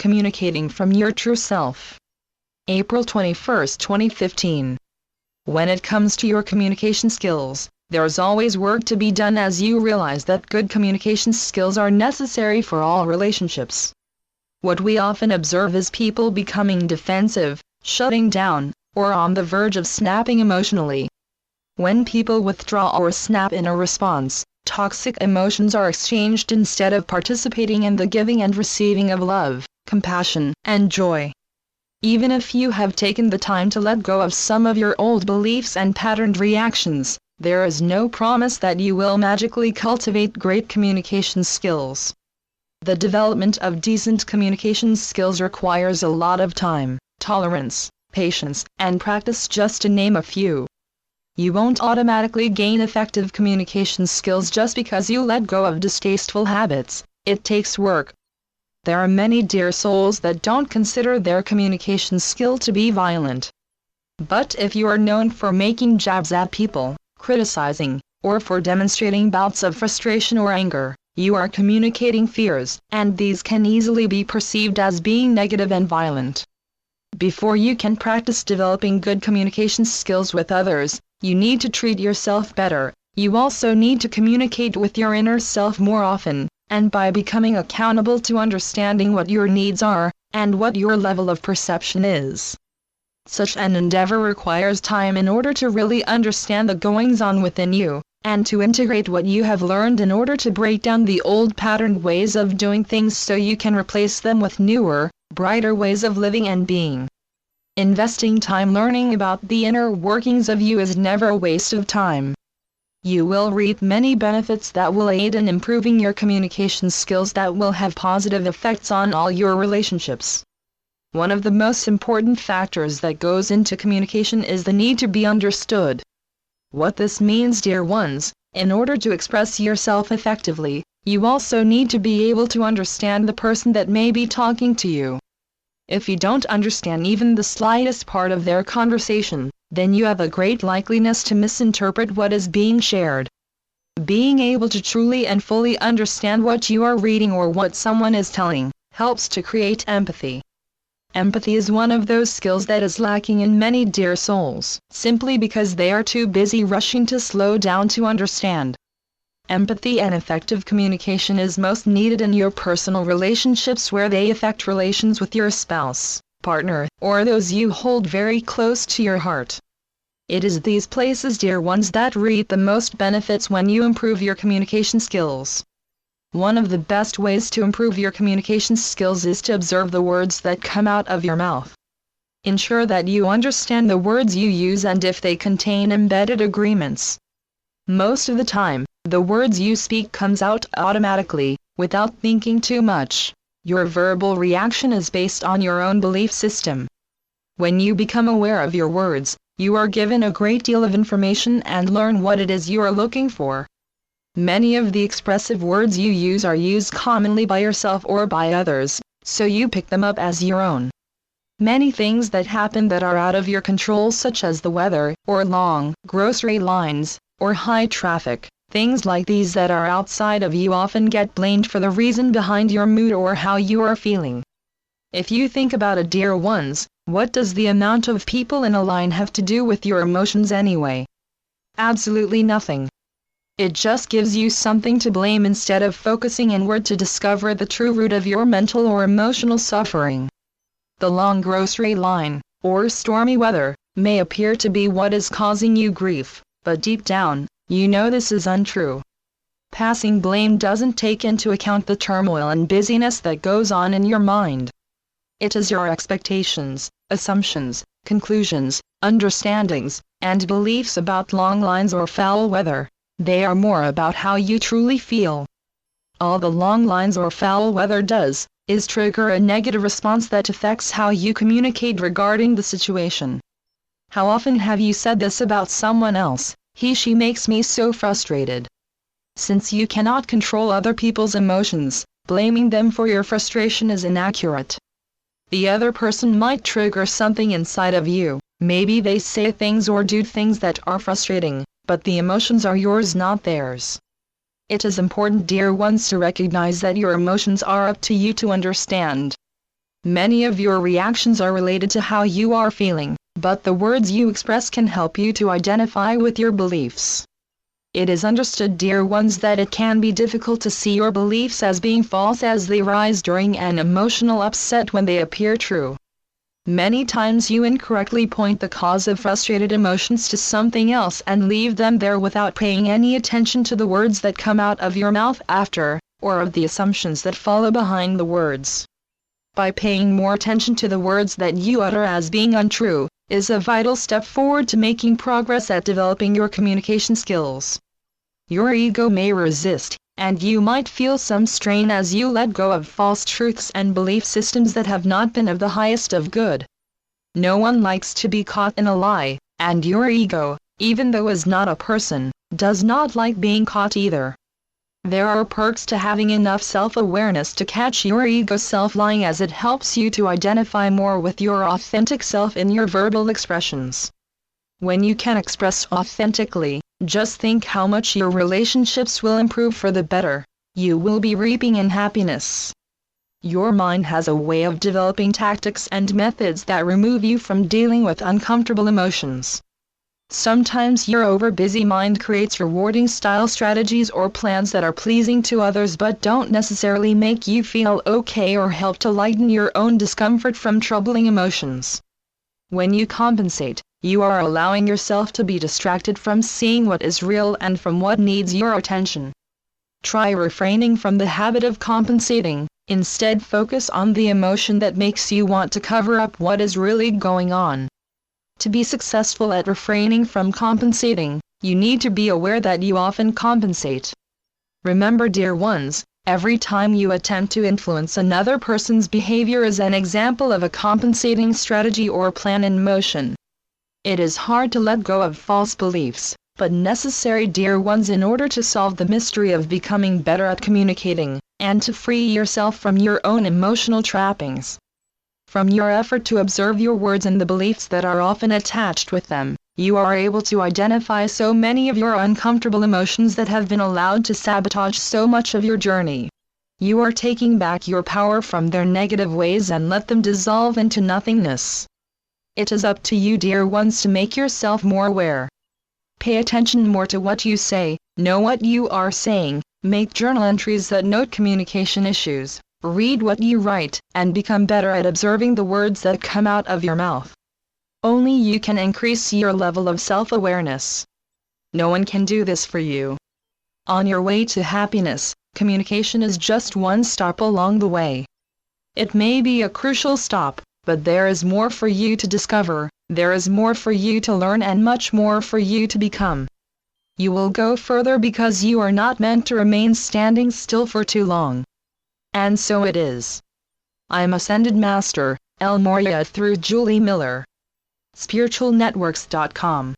communicating from your true self. April 21, 2015. When it comes to your communication skills, there's always work to be done as you realize that good communication skills are necessary for all relationships. What we often observe is people becoming defensive, shutting down, or on the verge of snapping emotionally. When people withdraw or snap in a response, toxic emotions are exchanged instead of participating in the giving and receiving of love, compassion, and joy. Even if you have taken the time to let go of some of your old beliefs and patterned reactions, there is no promise that you will magically cultivate great communication skills. The development of decent communication skills requires a lot of time, tolerance, patience, and practice, just to name a few. You won't automatically gain effective communication skills just because you let go of distasteful habits. It takes work. There are many dear souls that don't consider their communication skill to be violent. But if you are known for making jabs at people, criticizing, or for demonstrating bouts of frustration or anger, you are communicating fears, and these can easily be perceived as being negative and violent. Before you can practice developing good communication skills with others, you need to treat yourself better. You also need to communicate with your inner self more often, and by becoming accountable to understanding what your needs are, and what your level of perception is. Such an endeavor requires time in order to really understand the goings-on within you, and to integrate what you have learned in order to break down the old patterned ways of doing things so you can replace them with newer, brighter ways of living and being. Investing time learning about the inner workings of you is never a waste of time. You will reap many benefits that will aid in improving your communication skills that will have positive effects on all your relationships. One of the most important factors that goes into communication is the need to be understood. What this means, dear ones, in order to express yourself effectively, you also need to be able to understand the person that may be talking to you. If you don't understand even the slightest part of their conversation, then you have a great likeliness to misinterpret what is being shared. Being able to truly and fully understand what you are reading or what someone is telling, helps to create empathy. Empathy is one of those skills that is lacking in many dear souls, simply because they are too busy rushing to slow down to understand. Empathy and effective communication is most needed in your personal relationships where they affect relations with your spouse, partner, or those you hold very close to your heart. It is these places, dear ones, that reap the most benefits when you improve your communication skills. One of the best ways to improve your communication skills is to observe the words that come out of your mouth. Ensure that you understand the words you use and if they contain embedded agreements. Most of the time, the words you speak comes out automatically, without thinking too much. Your verbal reaction is based on your own belief system. When you become aware of your words, you are given a great deal of information and learn what it is you are looking for. Many of the expressive words you use are used commonly by yourself or by others, so you pick them up as your own. Many things that happen that are out of your control, such as the weather, or long grocery lines, or high traffic, things like these that are outside of you often get blamed for the reason behind your mood or how you are feeling. If you think about it, dear ones, what does the amount of people in a line have to do with your emotions anyway? Absolutely nothing. It just gives you something to blame instead of focusing inward to discover the true root of your mental or emotional suffering. The long grocery line, or stormy weather, may appear to be what is causing you grief, but deep down, you know this is untrue. Passing blame doesn't take into account the turmoil and busyness that goes on in your mind. It is your expectations, assumptions, conclusions, understandings, and beliefs about long lines or foul weather. They are more about how you truly feel. All the long lines or foul weather does, is trigger a negative response that affects how you communicate regarding the situation. How often have you said this about someone else? She makes me so frustrated. Since you cannot control other people's emotions, blaming them for your frustration is inaccurate. The other person might trigger something inside of you. Maybe they say things or do things that are frustrating, but the emotions are yours, not theirs. It is important, dear ones, to recognize that your emotions are up to you to understand. Many of your reactions are related to how you are feeling, but the words you express can help you to identify with your beliefs. It is understood, dear ones, that it can be difficult to see your beliefs as being false as they rise during an emotional upset when they appear true. Many times you incorrectly point the cause of frustrated emotions to something else and leave them there without paying any attention to the words that come out of your mouth after, or of the assumptions that follow behind the words. By paying more attention to the words that you utter as being untrue, is a vital step forward to making progress at developing your communication skills. Your ego may resist, and you might feel some strain as you let go of false truths and belief systems that have not been of the highest of good. No one likes to be caught in a lie, and your ego, even though is not a person, does not like being caught either. There are perks to having enough self-awareness to catch your ego self-lying, as it helps you to identify more with your authentic self in your verbal expressions. When you can express authentically, just think how much your relationships will improve for the better. You will be reaping in happiness. Your mind has a way of developing tactics and methods that remove you from dealing with uncomfortable emotions. Sometimes your overbusy mind creates rewarding style strategies or plans that are pleasing to others but don't necessarily make you feel okay or help to lighten your own discomfort from troubling emotions. When you compensate, you are allowing yourself to be distracted from seeing what is real and from what needs your attention. Try refraining from the habit of compensating. Instead, focus on the emotion that makes you want to cover up what is really going on. To be successful at refraining from compensating, you need to be aware that you often compensate. Remember, dear ones, every time you attempt to influence another person's behavior is an example of a compensating strategy or plan in motion. It is hard to let go of false beliefs, but necessary, dear ones, in order to solve the mystery of becoming better at communicating, and to free yourself from your own emotional trappings. From your effort to observe your words and the beliefs that are often attached with them, you are able to identify so many of your uncomfortable emotions that have been allowed to sabotage so much of your journey. You are taking back your power from their negative ways and let them dissolve into nothingness. It is up to you, dear ones, to make yourself more aware. Pay attention more to what you say, know what you are saying, make journal entries that note communication issues. Read what you write, and become better at observing the words that come out of your mouth. Only you can increase your level of self-awareness. No one can do this for you. On your way to happiness, communication is just one stop along the way. It may be a crucial stop, but there is more for you to discover, there is more for you to learn, and much more for you to become. You will go further because you are not meant to remain standing still for too long. And so it is. I'm Ascended Master, El Morya, through Julie Miller. spiritualnetworks.com